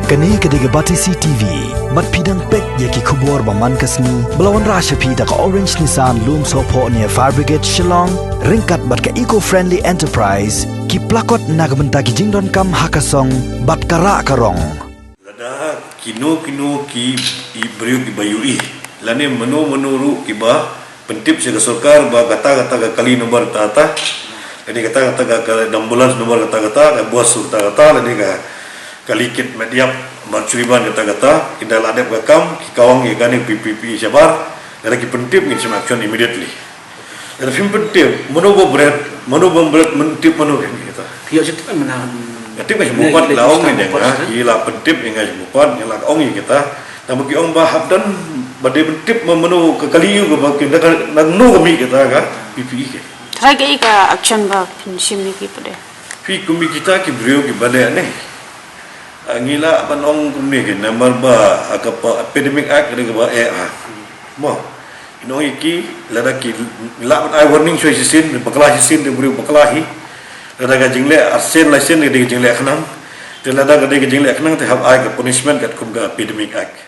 Kani kediga bati CTV, mat pidang pek yaki kubor baman kasni, belawan rasha pida ka Orange Nissan Loom Sopo near Fire Brigade Shillong, ringkat bat ka eco-friendly enterprise, ki plakot nagamenta ki jingdon kam hakasong, bat kara karong. Lada kino ki ibriu ki bayui, lani menu ki pentip sega sorkar ba kata kali nomor tata, lani kata ambulans nomor kata buas surta kata lani kalikit mediap marcuriban kata kita ladep kakam ki kawang ki gani PPP sabar lani ki pentip ngin some action immediately. Dan film pentip menu berat mentip menu kita. Pihak situ kan menahan. Tip kan bukan laong ini ya, gila pentip yang nggak bukan yang laong kita. Tapi kita bahab dan badai pentip memenu kekaliu kebagian nagnu kami kita kan PPI. Teragai ka action ba pinsim ni ki pade. Pi kumi kita ki brio ki badai ne. Ngila banong kumi ki number ba akapa epidemic act ni ba mo. Ino iki lada ki la I warning show sisin bakalahi sin de brio bakalahi. Lada ka jingle arsen la sin de jingle khanam. Lada ka de jingle khanam te have I punishment kat kum ga epidemic act.